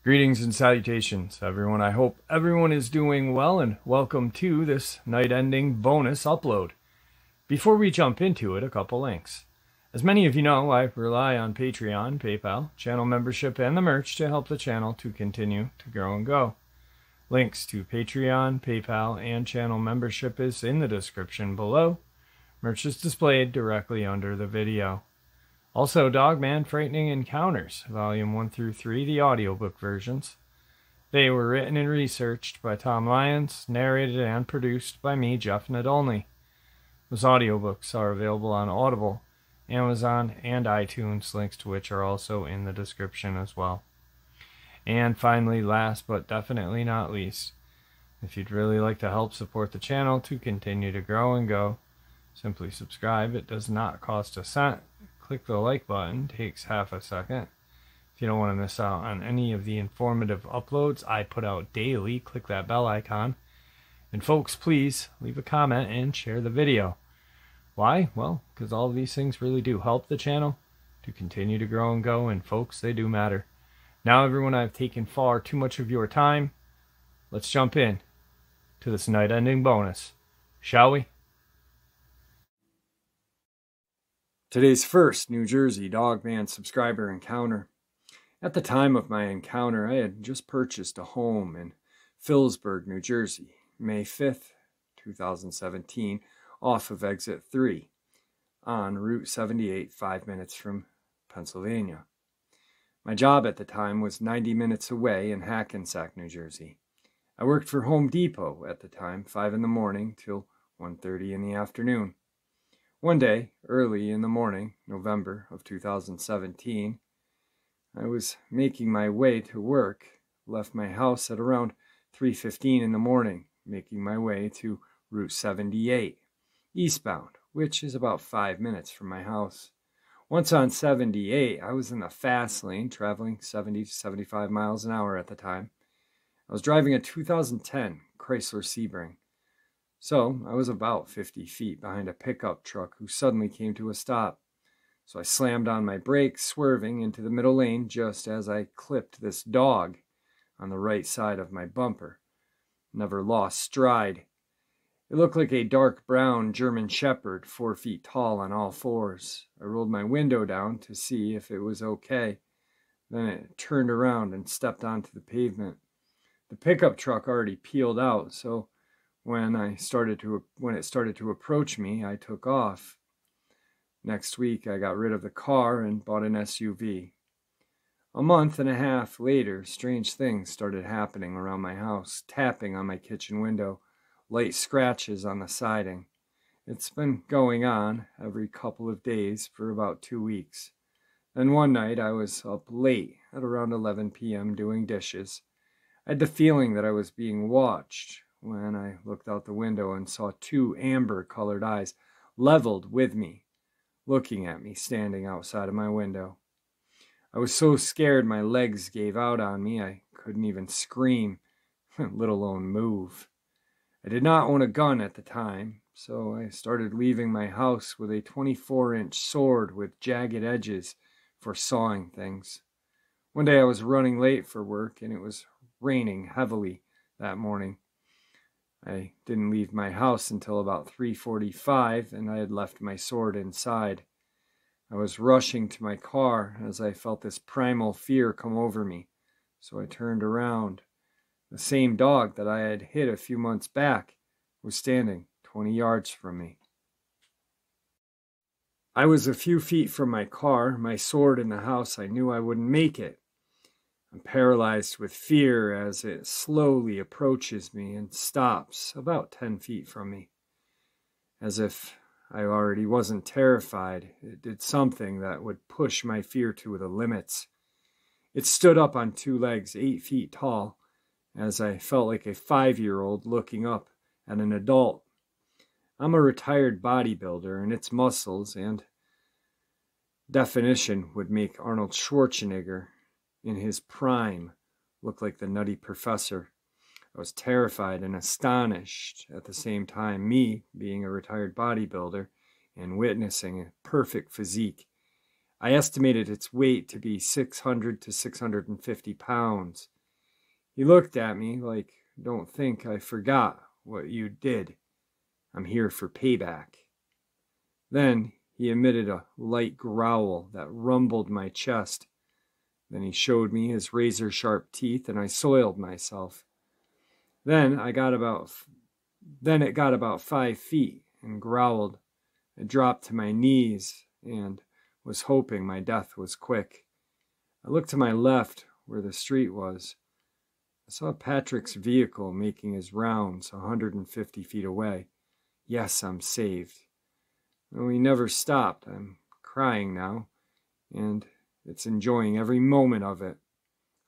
Greetings and salutations, everyone. I hope everyone is doing well, and welcome to this night-ending bonus upload. Before we jump into it, a couple links. As many of you know, I rely on Patreon, PayPal, channel membership, and the merch to help the channel to continue to grow and go. Links to Patreon, PayPal, and channel membership is in the description below. Merch is displayed directly under the video. Also, Dogman Frightening Encounters, Volume 1 through 3, the audiobook versions. They were written and researched by Tom Lyons, narrated and produced by me, Jeff Nadolny. Those audiobooks are available on Audible, Amazon, and iTunes, links to which are also in the description as well. And finally, last but definitely not least, if you'd really like to help support the channel to continue to grow and go, simply subscribe. It does not cost a cent. Click the like button, takes half a second. If you don't want to miss out on any of the informative uploads I put out daily, click that bell icon. And folks, please leave a comment and share the video. Why? Well, because all of these things really do help the channel to continue to grow and go, and folks, they do matter. Now, everyone, I've taken far too much of your time. Let's jump in to this night-ending bonus, shall we? Today's first New Jersey Dogman subscriber encounter. At the time of my encounter, I had just purchased a home in Phillipsburg, New Jersey, May 5th, 2017, off of Exit 3, on Route 78, 5 minutes from Pennsylvania. My job at the time was 90 minutes away in Hackensack, New Jersey. I worked for Home Depot at the time, 5 in the morning till 1:30 in the afternoon. One day, early in the morning, November of 2017, I was making my way to work, left my house at around 3:15 in the morning, making my way to Route 78, eastbound, which is about 5 minutes from my house. Once on 78, I was in the fast lane, traveling 70 to 75 miles an hour at the time. I was driving a 2010 Chrysler Sebring. So I was about 50 feet behind a pickup truck who suddenly came to a stop. So I slammed on my brakes, swerving into the middle lane just as I clipped this dog on the right side of my bumper. Never lost stride. It looked like a dark brown German Shepherd, 4 feet tall on all fours. I rolled my window down to see if it was okay. Then it turned around and stepped onto the pavement. The pickup truck already peeled out, so when it started to approach me, I took off. Next week, I got rid of the car and bought an SUV. A month and a half later, strange things started happening around my house, tapping on my kitchen window, light scratches on the siding. It's been going on every couple of days for about 2 weeks. Then one night, I was up late at around 11 p.m. doing dishes. I had the feeling that I was being watched when I looked out the window and saw 2 amber-colored eyes leveled with me, looking at me standing outside of my window. I was so scared my legs gave out on me I couldn't even scream, let alone move. I did not own a gun at the time, so I started leaving my house with a 24-inch sword with jagged edges for sawing things. One day I was running late for work and it was raining heavily that morning. I didn't leave my house until about 3:45, and I had left my sword inside. I was rushing to my car as I felt this primal fear come over me, so I turned around. The same dog that I had hit a few months back was standing 20 yards from me. I was a few feet from my car, my sword in the house. I knew I wouldn't make it. I'm paralyzed with fear as it slowly approaches me and stops about 10 feet from me. As if I already wasn't terrified, it did something that would push my fear to the limits. It stood up on 2 legs, 8 feet tall, as I felt like a 5-year-old looking up at an adult. I'm a retired bodybuilder, and its muscles and definition would make Arnold Schwarzenegger in his prime look like the Nutty Professor. I was terrified and astonished at the same time, me being a retired bodybuilder and witnessing a perfect physique. I estimated its weight to be 600 to 650 pounds. He looked at me like, "Don't think I forgot what you did. I'm here for payback." Then he emitted a light growl that rumbled my chest. Then he showed me his razor-sharp teeth, and I soiled myself. Then it got about 5 feet and growled. I dropped to my knees and was hoping my death was quick. I looked to my left where the street was. I saw Patrick's vehicle making his rounds 150 feet away. Yes, I'm saved. No, he never stopped. I'm crying now, and it's enjoying every moment of it.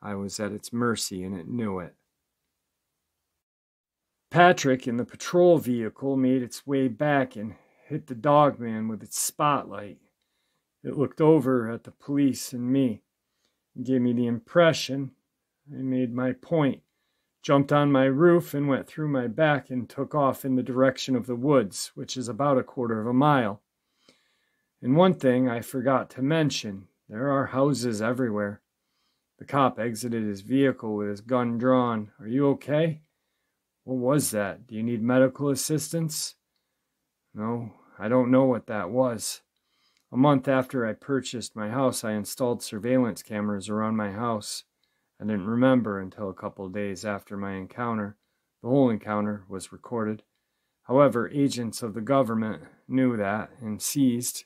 I was at its mercy, and it knew it. Patrick in the patrol vehicle made its way back and hit the Dogman with its spotlight. It looked over at the police and me. It gave me the impression. I made my point, jumped on my roof and went through my back and took off in the direction of the woods, which is about a quarter of a mile. And one thing I forgot to mention, there are houses everywhere. The cop exited his vehicle with his gun drawn. "Are you okay?" "What was that? Do you need medical assistance?" "No, I don't know what that was." A month after I purchased my house, I installed surveillance cameras around my house. I didn't remember until a couple of days after my encounter. The whole encounter was recorded. However, agents of the government knew that and seized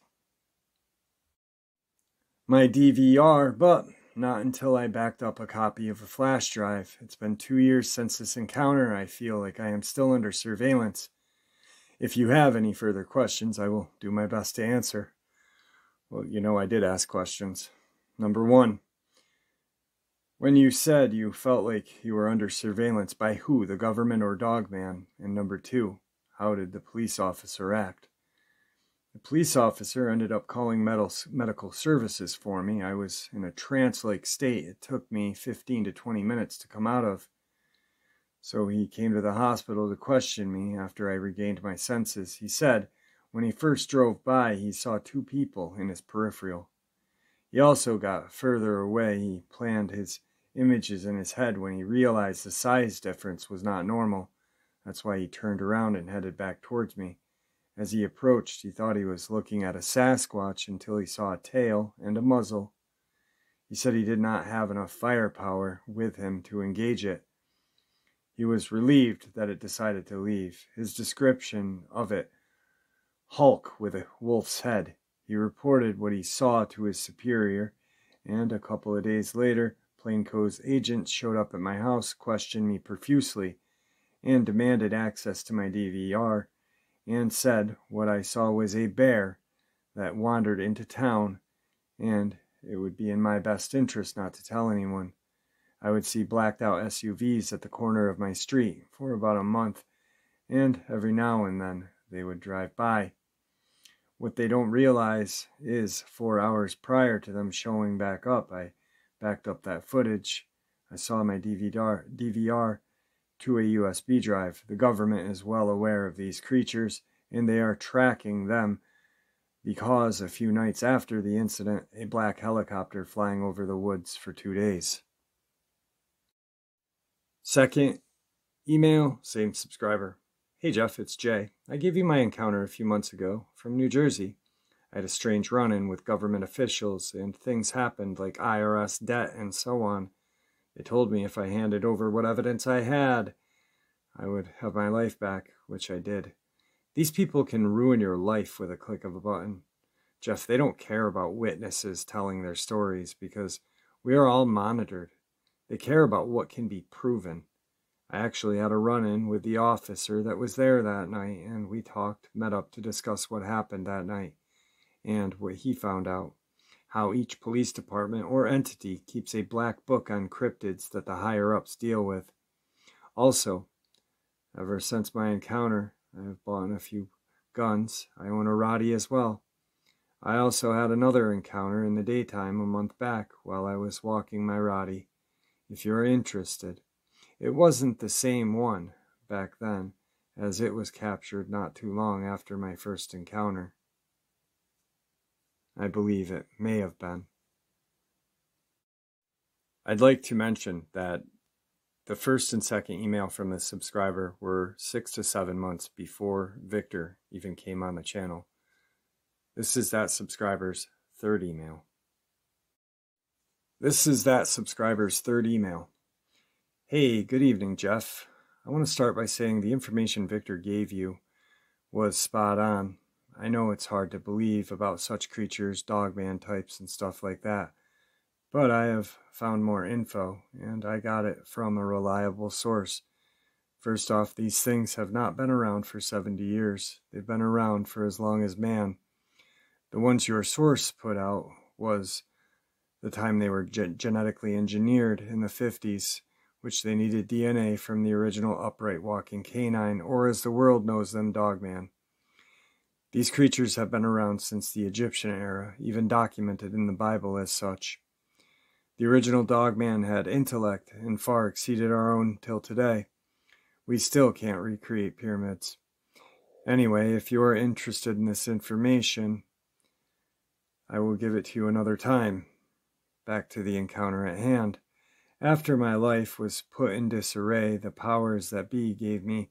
my DVR, but not until I backed up a copy of a flash drive. It's been 2 years since this encounter. I feel like I am still under surveillance. If you have any further questions, I will do my best to answer. Well, I did ask questions. Number 1, when you said you felt like you were under surveillance, by who, the government or Dogman? And number 2, how did the police officer act? The police officer ended up calling medical services for me. I was in a trance-like state. It took me 15 to 20 minutes to come out of. So he came to the hospital to question me after I regained my senses. He said when he first drove by, he saw 2 people in his peripheral. He also got further away. He planned his images in his head when he realized the size difference was not normal. That's why he turned around and headed back towards me. As he approached, he thought he was looking at a Sasquatch until he saw a tail and a muzzle. He said he did not have enough firepower with him to engage it. He was relieved that it decided to leave. His description of it, Hulk with a wolf's head. He reported what he saw to his superior, and a couple of days later, plainclothes agents showed up at my house, questioned me profusely, and demanded access to my DVR, and said what I saw was a bear that wandered into town, and it would be in my best interest not to tell anyone. I would see blacked out SUVs at the corner of my street for about a month, and every now and then they would drive by. What they don't realize is 4 hours prior to them showing back up, I backed up that footage. I saw my DVR to a USB drive. The government is well aware of these creatures, and they are tracking them because a few nights after the incident, a black helicopter flying over the woods for 2 days. Second email, same subscriber. "Hey Jeff, it's Jay. I gave you my encounter a few months ago from New Jersey. I had a strange run-in with government officials, and things happened like IRS debt and so on. They told me if I handed over what evidence I had, I would have my life back, which I did. These people can ruin your life with a click of a button. Jeff, they don't care about witnesses telling their stories because we are all monitored. They care about what can be proven. I actually had a run-in with the officer that was there that night, and we met up to discuss what happened that night and what he found out. How each police department or entity keeps a black book on cryptids that the higher-ups deal with. Also, ever since my encounter, I have bought a few guns. I own a Roddy as well. I also had another encounter in the daytime a month back while I was walking my Roddy. If you're interested. It wasn't the same one back then, as it was captured not too long after my first encounter." I believe it may have been. I'd like to mention that the first and second email from this subscriber were 6 to 7 months before Victor even came on the channel. This is that subscriber's third email. Hey, good evening, Jeff. I want to start by saying the information Victor gave you was spot on. I know it's hard to believe about such creatures, Dogman types and stuff like that, but I have found more info, and I got it from a reliable source. First off, these things have not been around for 70 years. They've been around for as long as man. The ones your source put out was the time they were genetically engineered in the 50s, which they needed DNA from the original upright walking canine, or as the world knows them, Dogman. These creatures have been around since the Egyptian era, even documented in the Bible as such. The original Dogman had intellect and far exceeded our own till today. We still can't recreate pyramids. Anyway, if you are interested in this information, I will give it to you another time. Back to the encounter at hand. After my life was put in disarray, the powers that be gave me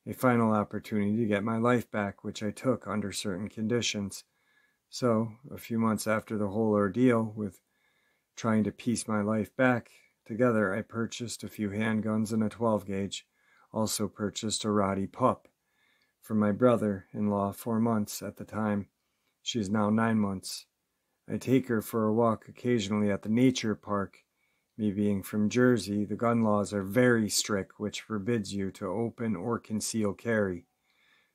a final opportunity to get my life back, which I took under certain conditions. So, a few months after the whole ordeal with trying to piece my life back together, I purchased a few handguns and a 12-gauge. Also purchased a Roddy pup for my brother-in-law, 4 months at the time. She is now 9 months. I take her for a walk occasionally at the nature park. Me being from Jersey, the gun laws are very strict, which forbids you to open or conceal carry.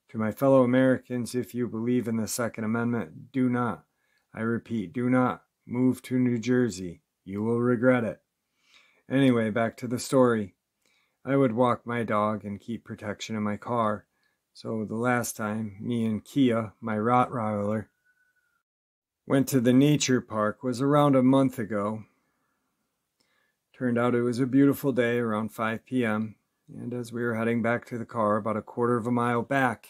To my fellow Americans, if you believe in the Second Amendment, do not, I repeat, do not move to New Jersey. You will regret it. Anyway, back to the story. I would walk my dog and keep protection in my car. So the last time, me and Kia, my Rottweiler, went to the nature park was around a month ago. Turned out it was a beautiful day around 5 p.m. And as we were heading back to the car about a quarter of a mile back,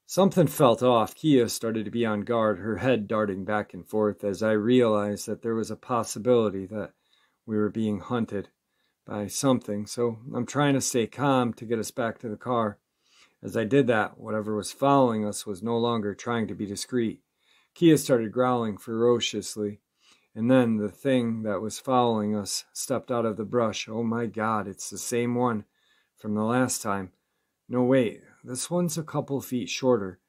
something felt off. Kia started to be on guard, her head darting back and forth as I realized that there was a possibility that we were being hunted by something. So I'm trying to stay calm to get us back to the car. As I did that, whatever was following us was no longer trying to be discreet. Kia started growling ferociously, and then the thing that was following us stepped out of the brush. Oh my God, it's the same one from the last time. No, wait, this one's a couple feet shorter.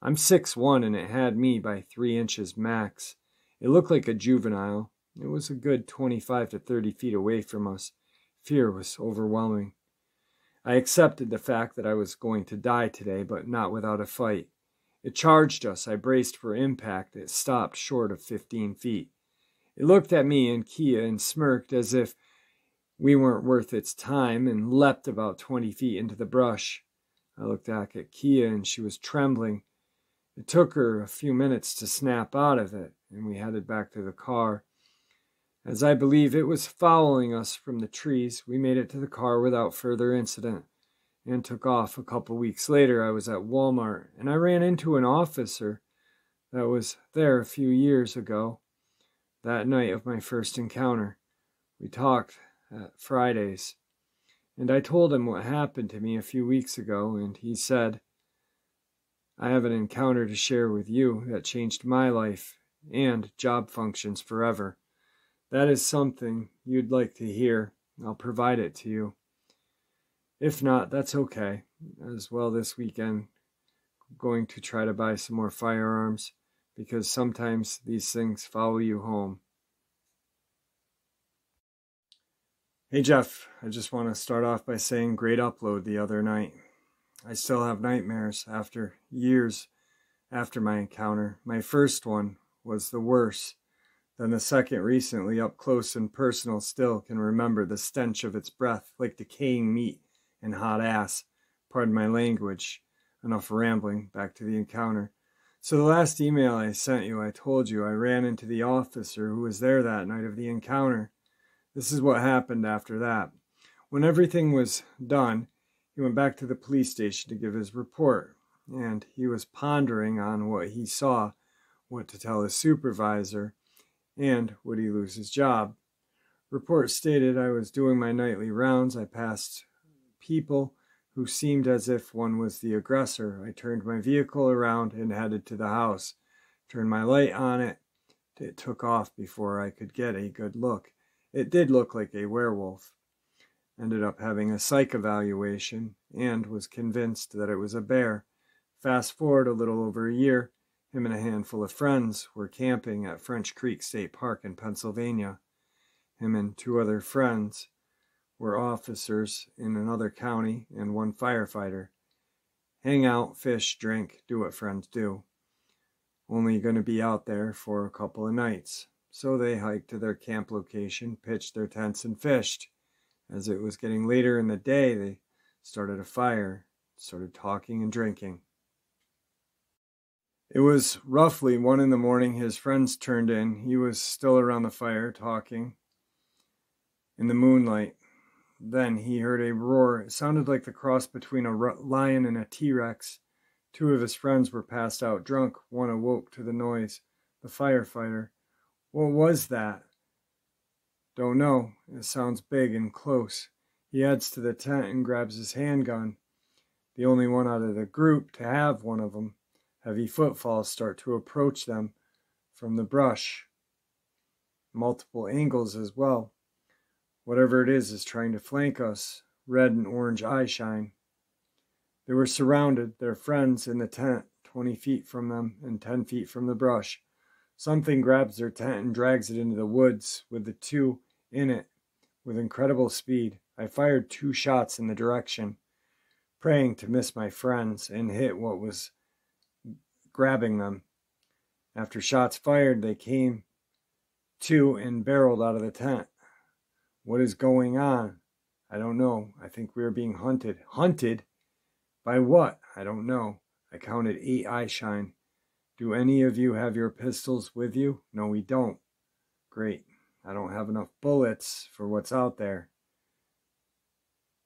I'm 6'1", and it had me by 3 inches max. It looked like a juvenile. It was a good 25 to 30 feet away from us. Fear was overwhelming. I accepted the fact that I was going to die today, but not without a fight. It charged us. I braced for impact. It stopped short of 15 feet. It looked at me and Kia and smirked as if we weren't worth its time and leapt about 20 feet into the brush. I looked back at Kia and she was trembling. It took her a few minutes to snap out of it, and we headed back to the car. As I believe it was following us from the trees, we made it to the car without further incident and took off. A couple weeks later, I was at Walmart, and I ran into an officer that was there a few years ago, that night of my first encounter. We talked at Fridays, and I told him what happened to me a few weeks ago, and he said, I have an encounter to share with you that changed my life and job functions forever. That is something you'd like to hear. I'll provide it to you. If not, that's okay. As well, this weekend, I'm going to try to buy some more firearms because sometimes these things follow you home. Hey Jeff, I just want to start off by saying great upload the other night. I still have nightmares after years after my encounter. My first one was the worst. Then the second recently, up close and personal, still can remember the stench of its breath like decaying meat and hot ass. Pardon my language. Enough rambling, back to the encounter. So the last email I sent you, I told you I ran into the officer who was there that night of the encounter. This is what happened after that. When everything was done, he went back to the police station to give his report, and he was pondering on what he saw what to tell his supervisor, and would he lose his job. Reports stated I was doing my nightly rounds. I passed people who seemed as if one was the aggressor. I turned my vehicle around and headed to the house. Turned my light on it. It took off before I could get a good look. It did look like a werewolf. Ended up having a psych evaluation and was convinced that it was a bear. Fast forward a little over a year, him and a handful of friends were camping at French Creek State Park in Pennsylvania. Him and two other friends were officers in another county and one firefighter. Hang out, fish, drink, do what friends do. Only going to be out there for a couple of nights. So they hiked to their camp location, pitched their tents, and fished. As it was getting later in the day, they started a fire, started talking and drinking. It was roughly 1 a.m. His friends turned in. He was still around the fire talking in the moonlight. Then he heard a roar. It sounded like the cross between a lion and a T-Rex. Two of his friends were passed out drunk. One awoke to the noise. The firefighter. What was that? Don't know. It sounds big and close. He heads to the tent and grabs his handgun. The only one out of the group to have one of them. Heavy footfalls start to approach them from the brush. Multiple angles as well. Whatever it is trying to flank us. Red and orange eye shine. They were surrounded, their friends in the tent, 20 feet from them and 10 feet from the brush. Something grabs their tent and drags it into the woods with the two in it with incredible speed. I fired 2 shots in the direction, praying to miss my friends and hit what was grabbing them. After shots fired, they came to and barreled out of the tent. What is going on? I don't know. I think we are being hunted. Hunted? By what? I don't know. I counted 8 eye shine. Do any of you have your pistols with you? No, we don't. Great. I don't have enough bullets for what's out there.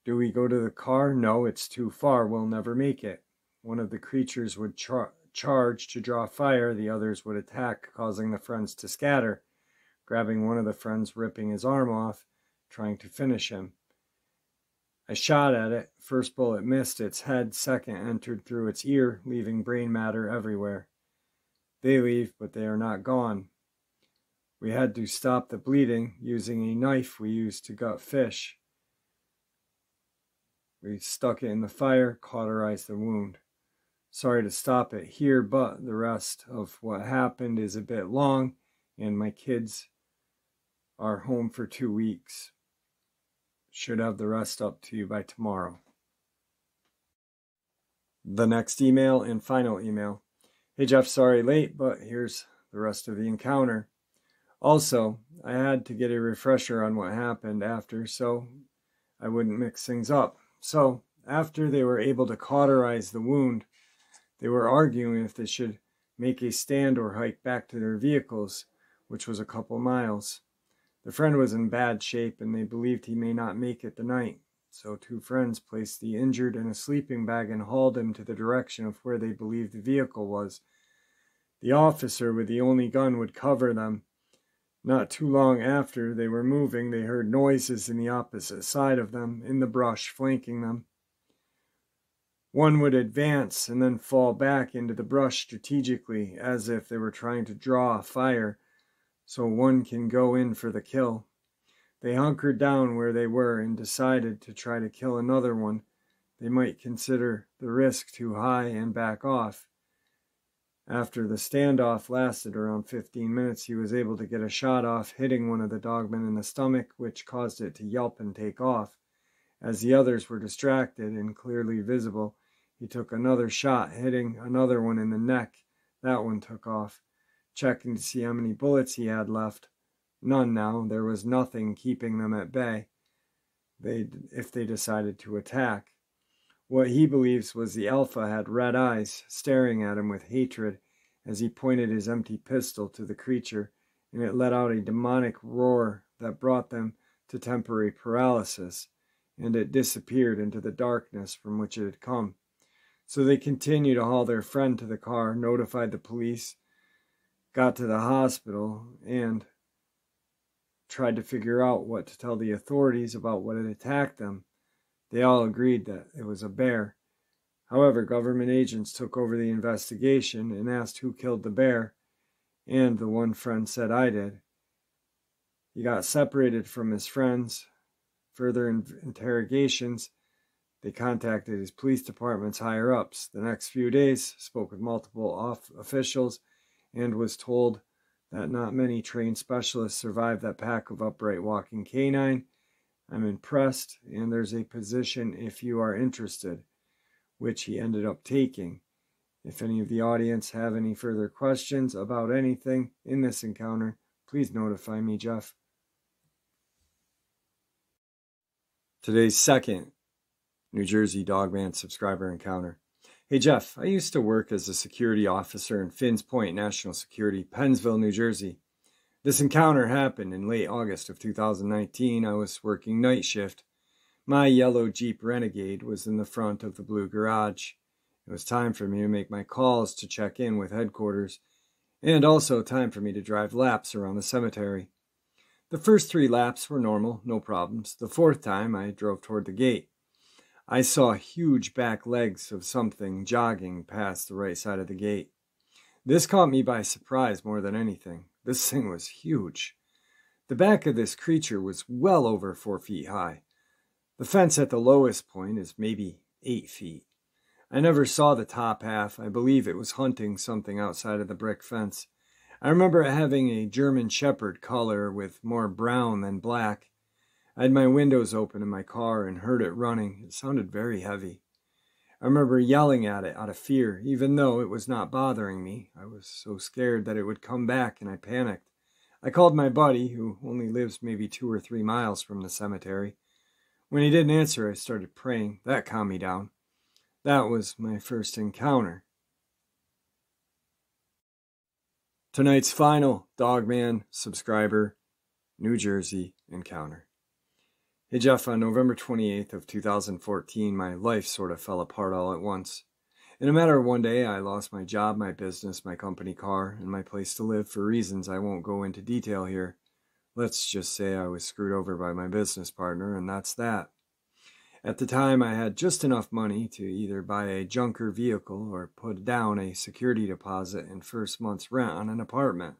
Do we go to the car? No, it's too far. We'll never make it. One of the creatures would charge to draw fire. The others would attack, causing the friends to scatter, grabbing one of the friends, ripping his arm off, trying to finish him. I shot at it. First bullet missed its head. Second entered through its ear, leaving brain matter everywhere. They leave, but they are not gone. We had to stop the bleeding using a knife we used to gut fish. We stuck it in the fire, cauterized the wound. Sorry to stop it here, but the rest of what happened is a bit long, and my kids are home for 2 weeks. Should have the rest up to you by tomorrow. The next email and final email. Hey Jeff, sorry late, but here's the rest of the encounter. Also, I had to get a refresher on what happened after, so I wouldn't mix things up. So, after they were able to cauterize the wound, they were arguing if they should make a stand or hike back to their vehicles, which was a couple miles. The friend was in bad shape, and they believed he may not make it the night. So 2 friends placed the injured in a sleeping bag and hauled him to the direction of where they believed the vehicle was. The officer with the only gun would cover them. Not too long after they were moving, they heard noises in the opposite side of them, in the brush, flanking them. One would advance and then fall back into the brush strategically, as if they were trying to draw a fire, so one can go in for the kill. They hunkered down where they were and decided to try to kill another one. They might consider the risk too high and back off. After the standoff lasted around 15 minutes, he was able to get a shot off, hitting one of the dogmen in the stomach, which caused it to yelp and take off. As the others were distracted and clearly visible, he took another shot, hitting another one in the neck. That one took off. Checking to see how many bullets he had left. None now. There was nothing keeping them at bay if they decided to attack. What he believes was the alpha had red eyes, staring at him with hatred as he pointed his empty pistol to the creature, and it let out a demonic roar that brought them to temporary paralysis, and it disappeared into the darkness from which it had come. So they continued to haul their friend to the car, notified the police. got to the hospital and tried to figure out what to tell the authorities about what had attacked them. They all agreed that it was a bear. However, government agents took over the investigation and asked who killed the bear, and the one friend said I did. He got separated from his friends. Further interrogations, they contacted his police department's higher-ups. The next few days, spoke with multiple officials, and was told that not many trained specialists survived that pack of upright walking canine. I'm impressed, and there's a position if you are interested, which he ended up taking. If any of the audience have any further questions about anything in this encounter, please notify me, Jeff. Today's second New Jersey Dogman subscriber encounter. Hey Jeff, I used to work as a security officer in Finns Point National Security, Pennsville, New Jersey. This encounter happened in late August of 2019. I was working night shift. My yellow Jeep Renegade was in the front of the blue garage. It was time for me to make my calls to check in with headquarters, and also time for me to drive laps around the cemetery. The first 3 laps were normal, no problems. The 4th time, I drove toward the gate. I saw huge back legs of something jogging past the right side of the gate. This caught me by surprise more than anything. This thing was huge. The back of this creature was well over 4 feet high. The fence at the lowest point is maybe 8 feet. I never saw the top half. I believe it was hunting something outside of the brick fence. I remember it having a German Shepherd color with more brown than black. I had my windows open in my car and heard it running. It sounded very heavy. I remember yelling at it out of fear, even though it was not bothering me. I was so scared that it would come back, and I panicked. I called my buddy, who only lives maybe 2 or 3 miles from the cemetery. When he didn't answer, I started praying. That calmed me down. That was my first encounter. Tonight's final Dogman subscriber, New Jersey encounter. Hey Jeff, on November 28th of 2014, my life sort of fell apart all at once. In a matter of one day, I lost my job, my business, my company car, and my place to live for reasons I won't go into detail here. Let's just say I was screwed over by my business partner, and that's that. At the time, I had just enough money to either buy a junker vehicle or put down a security deposit and first month's rent on an apartment.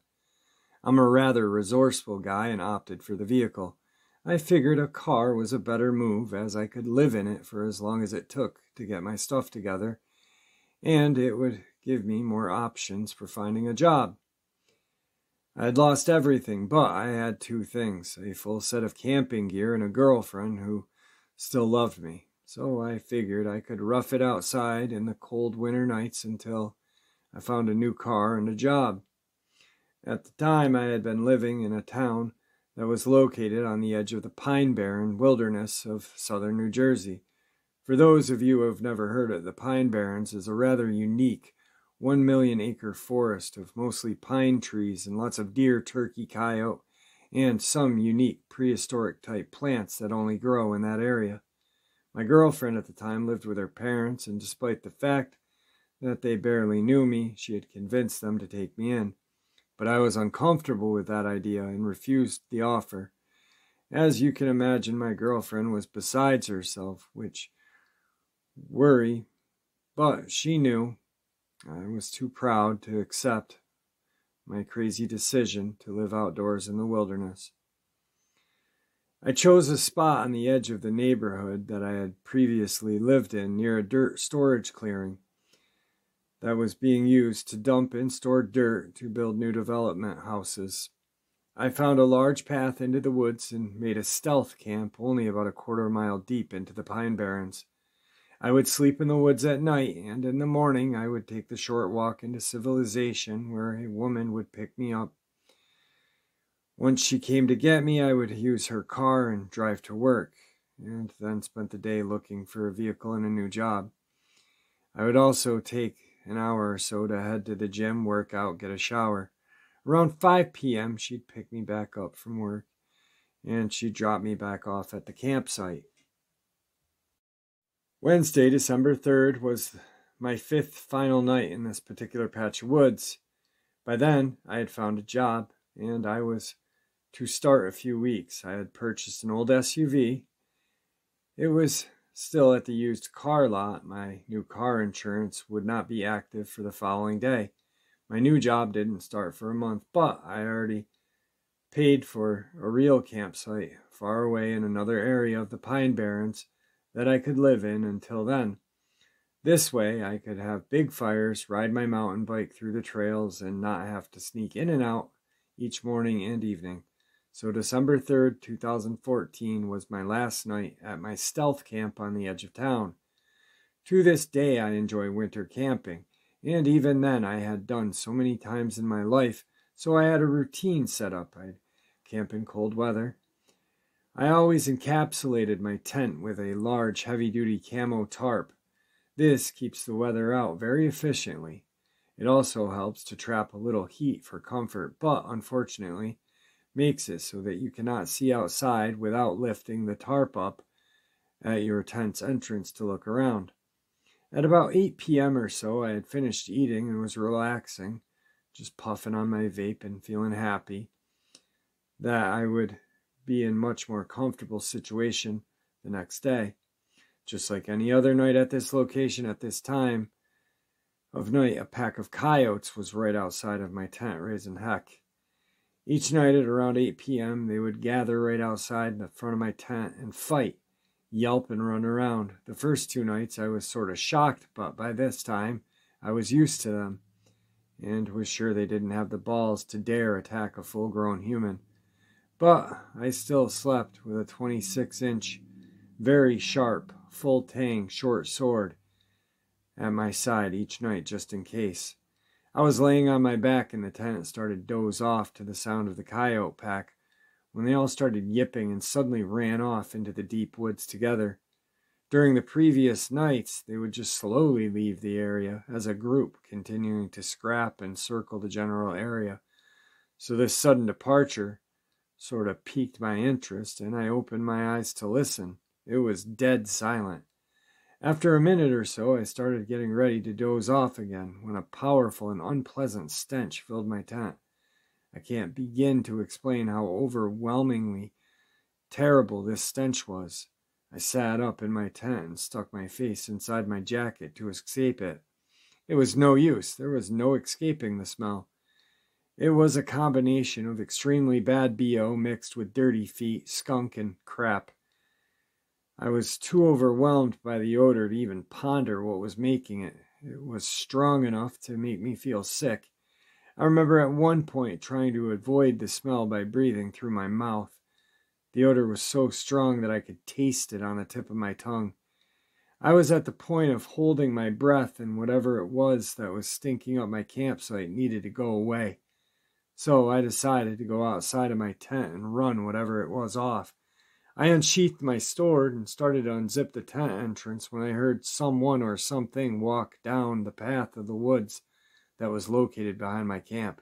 I'm a rather resourceful guy and opted for the vehicle. I figured a car was a better move as I could live in it for as long as it took to get my stuff together, and it would give me more options for finding a job. I had lost everything, but I had 2 things, a full set of camping gear and a girlfriend who still loved me. So I figured I could rough it outside in the cold winter nights until I found a new car and a job. At the time, I had been living in a town that was located on the edge of the Pine Barren wilderness of southern New Jersey. For those of you who have never heard it, the Pine Barrens is a rather unique 1 million acre forest of mostly pine trees and lots of deer, turkey, coyote, and some unique prehistoric type plants that only grow in that area. My girlfriend at the time lived with her parents, and despite the fact that they barely knew me, she had convinced them to take me in. But I was uncomfortable with that idea and refused the offer. As you can imagine, my girlfriend was besides herself, which worry, but she knew I was too proud to accept my crazy decision to live outdoors in the wilderness. I chose a spot on the edge of the neighborhood that I had previously lived in near a dirt storage clearing that was being used to dump and store dirt to build new development houses. I found a large path into the woods and made a stealth camp only about a quarter-mile deep into the Pine Barrens. I would sleep in the woods at night, and in the morning I would take the short walk into civilization where a woman would pick me up. Once she came to get me, I would use her car and drive to work, and then spent the day looking for a vehicle and a new job. I would also take an hour or so to head to the gym, work out, get a shower. Around 5 p.m., she'd pick me back up from work, and she'd drop me back off at the campsite. Wednesday, December 3rd, was my 5th final night in this particular patch of woods. By then, I had found a job, and I was to start a few weeks. I had purchased an old SUV. It was still at the used car lot. My new car insurance would not be active for the following day. My new job didn't start for a month, but I already paid for a real campsite far away in another area of the Pine Barrens that I could live in until then. This way, I could have big fires, ride my mountain bike through the trails, and not have to sneak in and out each morning and evening. So December 3rd, 2014 was my last night at my stealth camp on the edge of town. To this day, I enjoy winter camping, and even then I had done so many times in my life, so I had a routine set up. I'd camp in cold weather. I always encapsulated my tent with a large heavy-duty camo tarp. This keeps the weather out very efficiently. It also helps to trap a little heat for comfort, but unfortunately makes it so that you cannot see outside without lifting the tarp up at your tent's entrance to look around. At about 8 p.m. or so, I had finished eating and was relaxing, just puffing on my vape and feeling happy that I would be in much more comfortable situation the next day. Just like any other night at this location at this time of night, a pack of coyotes was right outside of my tent raising heck. Each night at around 8 p.m., they would gather right outside in the front of my tent and fight, yelp, and run around. The first 2 nights I was sort of shocked, but by this time I was used to them and was sure they didn't have the balls to dare attack a full-grown human. But I still slept with a 26-inch, very sharp, full-tang short sword at my side each night just in case. I was laying on my back in the tent and started to doze off to the sound of the coyote pack when they all started yipping and suddenly ran off into the deep woods together. During the previous nights, they would just slowly leave the area as a group, continuing to scrap and circle the general area. So this sudden departure sort of piqued my interest, and I opened my eyes to listen. It was dead silent. After a minute or so, I started getting ready to doze off again when a powerful and unpleasant stench filled my tent. I can't begin to explain how overwhelmingly terrible this stench was. I sat up in my tent and stuck my face inside my jacket to escape it. It was no use. There was no escaping the smell. It was a combination of extremely bad BO mixed with dirty feet, skunk, and crap. I was too overwhelmed by the odor to even ponder what was making it. It was strong enough to make me feel sick. I remember at one point trying to avoid the smell by breathing through my mouth. The odor was so strong that I could taste it on the tip of my tongue. I was at the point of holding my breath, and whatever it was that was stinking up my campsite needed to go away. So I decided to go outside of my tent and run whatever it was off. I unsheathed my sword and started to unzip the tent entrance when I heard someone or something walk down the path of the woods that was located behind my camp.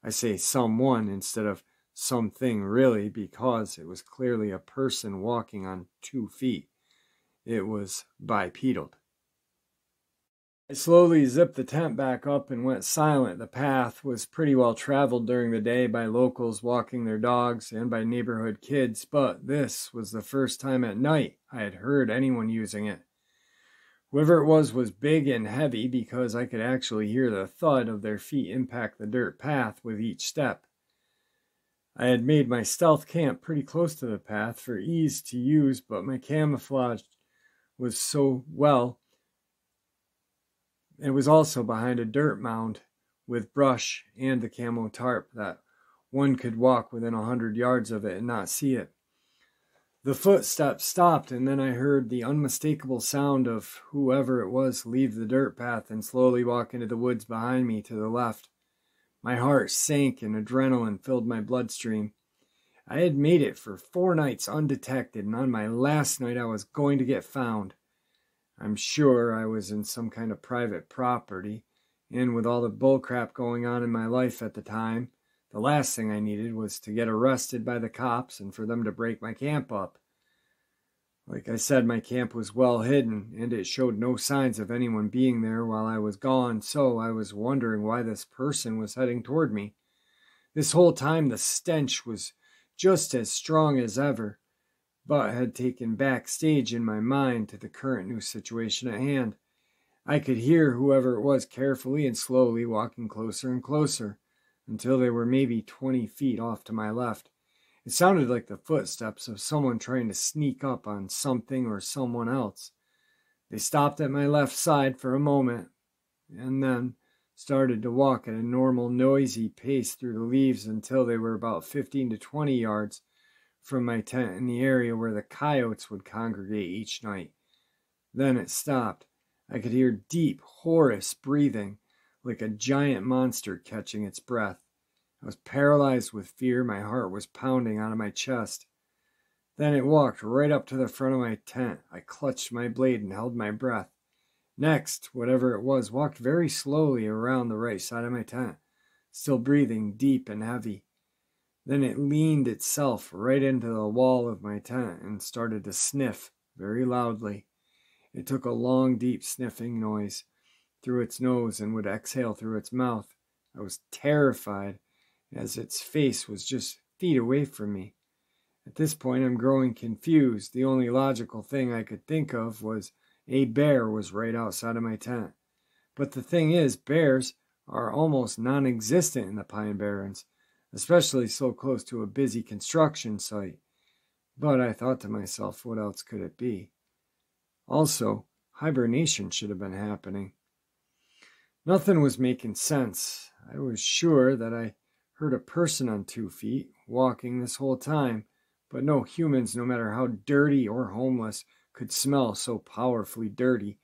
I say someone instead of something really because it was clearly a person walking on 2 feet. It was bipedal. I slowly zipped the tent back up and went silent. The path was pretty well traveled during the day by locals walking their dogs and by neighborhood kids, but this was the first time at night I had heard anyone using it. Whoever it was big and heavy because I could actually hear the thud of their feet impact the dirt path with each step. I had made my stealth camp pretty close to the path for ease to use, but my camouflage was so well. It was also behind a dirt mound with brush and the camo tarp that one could walk within 100 yards of it and not see it. The footsteps stopped, and then I heard the unmistakable sound of whoever it was leave the dirt path and slowly walk into the woods behind me to the left. My heart sank and adrenaline filled my bloodstream. I had made it for 4 nights undetected, and on my last night I was going to get found. I'm sure I was in some kind of private property, and with all the bullcrap going on in my life at the time, the last thing I needed was to get arrested by the cops and for them to break my camp up. Like I said, my camp was well hidden, and it showed no signs of anyone being there while I was gone, so I was wondering why this person was heading toward me. This whole time the stench was just as strong as ever, but had taken backstage in my mind to the current new situation at hand. I could hear whoever it was carefully and slowly walking closer and closer, until they were maybe 20 feet off to my left. It sounded like the footsteps of someone trying to sneak up on something or someone else. They stopped at my left side for a moment, and then started to walk at a normal, noisy pace through the leaves until they were about 15 to 20 yards from my tent in the area where the coyotes would congregate each night. Then it stopped. I could hear deep, hoarse breathing, like a giant monster catching its breath. I was paralyzed with fear. My heart was pounding out of my chest. Then it walked right up to the front of my tent. I clutched my blade and held my breath. Next, whatever it was, walked very slowly around the right side of my tent, still breathing deep and heavy. Then it leaned itself right into the wall of my tent and started to sniff very loudly. It took a long, deep sniffing noise through its nose and would exhale through its mouth. I was terrified, as its face was just feet away from me. At this point, I'm growing confused. The only logical thing I could think of was a bear was right outside of my tent. But the thing is, bears are almost non-existent in the Pine Barrens, especially so close to a busy construction site. But I thought to myself, what else could it be? Also, hibernation should have been happening. Nothing was making sense. I was sure that I heard a person on 2 feet walking this whole time, but no humans, no matter how dirty or homeless, could smell so powerfully dirty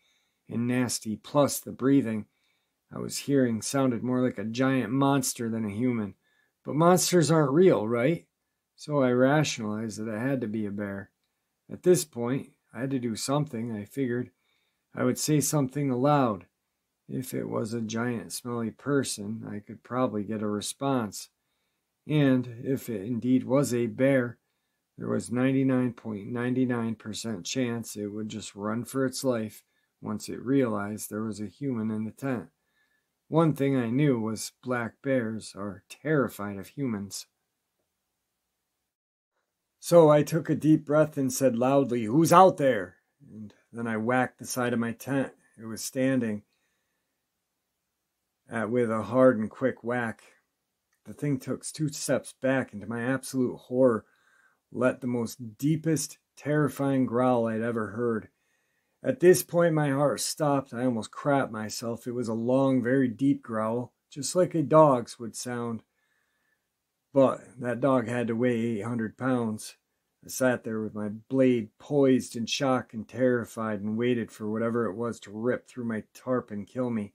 and nasty. Plus, the breathing I was hearing sounded more like a giant monster than a human. But monsters aren't real, right? So I rationalized that it had to be a bear. At this point, I had to do something. I figured I would say something aloud. If it was a giant smelly person, I could probably get a response. And if it indeed was a bear, there was 99.99% chance it would just run for its life once it realized there was a human in the tent. One thing I knew was black bears are terrified of humans. So I took a deep breath and said loudly, "Who's out there?" And then I whacked the side of my tent. It was standing with a hard and quick whack. The thing took 2 steps back, and to my absolute horror, let the most deepest, terrifying growl I'd ever heard. At this point, my heart stopped. I almost crapped myself. It was a long, very deep growl, just like a dog's would sound. But that dog had to weigh 800 pounds. I sat there with my blade poised in shock and terrified and waited for whatever it was to rip through my tarp and kill me.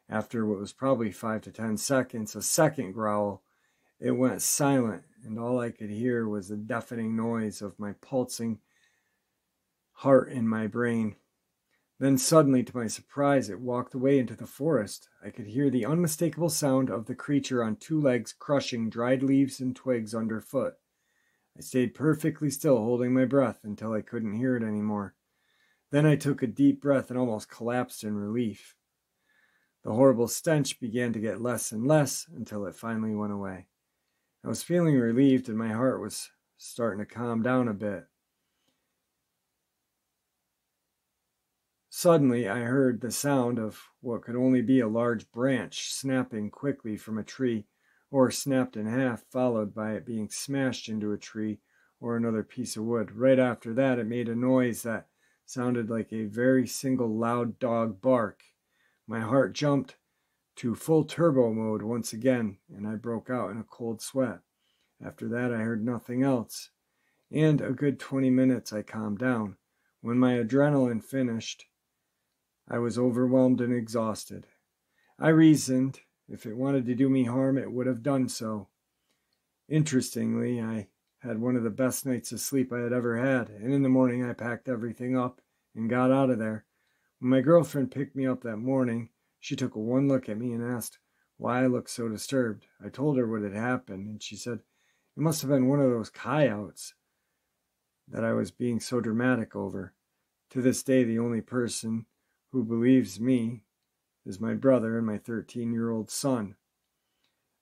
After what was probably 5 to 10 seconds, a second growl, it went silent, and all I could hear was the deafening noise of my pulsing heart in my brain. Then suddenly, to my surprise, it walked away into the forest. I could hear the unmistakable sound of the creature on 2 legs crushing dried leaves and twigs underfoot. I stayed perfectly still, holding my breath until I couldn't hear it anymore. Then I took a deep breath and almost collapsed in relief. The horrible stench began to get less and less until it finally went away. I was feeling relieved and my heart was starting to calm down a bit. Suddenly, I heard the sound of what could only be a large branch snapping quickly from a tree, or snapped in half, followed by it being smashed into a tree or another piece of wood. Right after that, it made a noise that sounded like a very single loud dog bark. My heart jumped to full turbo mode once again, and I broke out in a cold sweat. After that, I heard nothing else, and a good 20 minutes I calmed down. When my adrenaline finished, I was overwhelmed and exhausted. I reasoned, if it wanted to do me harm, it would have done so. Interestingly, I had one of the best nights of sleep I had ever had, and in the morning I packed everything up and got out of there. When my girlfriend picked me up that morning, she took one look at me and asked why I looked so disturbed. I told her what had happened, and she said, "It must have been one of those coyotes." that I was being so dramatic over. To this day, the only person who believes me is my brother and my 13-year-old son.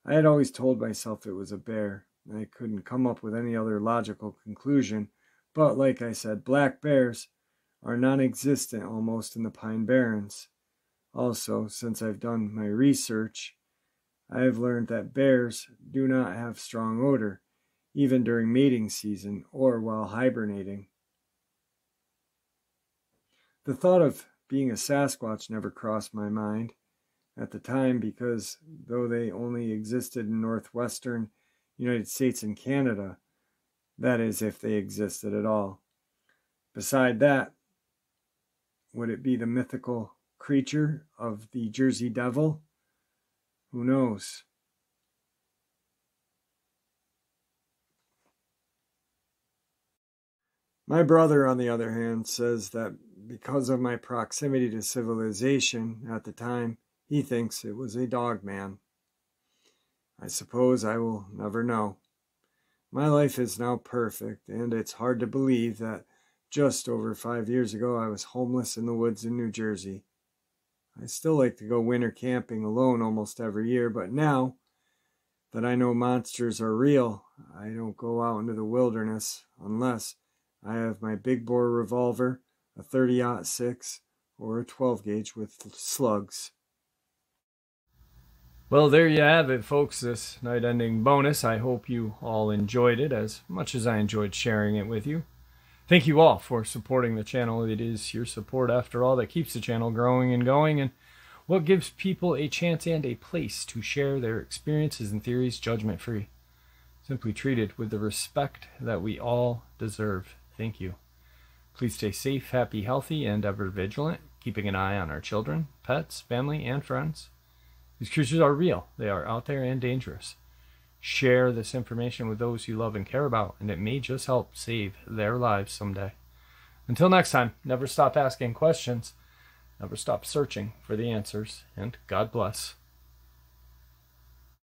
I had always told myself it was a bear. I couldn't come up with any other logical conclusion, but like I said, black bears are non-existent almost in the Pine Barrens. Also, since I've done my research, I have learned that bears do not have strong odor, even during mating season or while hibernating. The thought of being a Sasquatch never crossed my mind at the time because though they only existed in northwestern United States and Canada, that is, if they existed at all. Beside that, would it be the mythical creature of the Jersey Devil? Who knows? My brother, on the other hand, says that because of my proximity to civilization at the time, he thinks it was a Dogman. I suppose I will never know. My life is now perfect, and it's hard to believe that just over 5 years ago I was homeless in the woods in New Jersey. I still like to go winter camping alone almost every year, but now that I know monsters are real, I don't go out into the wilderness unless I have my big bore revolver, a 30-06, or a 12 gauge with slugs. Well, there you have it, folks, this night-ending bonus. I hope you all enjoyed it as much as I enjoyed sharing it with you. Thank you all for supporting the channel. It is your support, after all, that keeps the channel growing and going, and what gives people a chance and a place to share their experiences and theories judgment-free, simply treated with the respect that we all deserve. Thank you. Please stay safe, happy, healthy, and ever vigilant, keeping an eye on our children, pets, family, and friends. These creatures are real. They are out there and dangerous. Share this information with those you love and care about, and it may just help save their lives someday. Until next time, never stop asking questions, never stop searching for the answers, and God bless.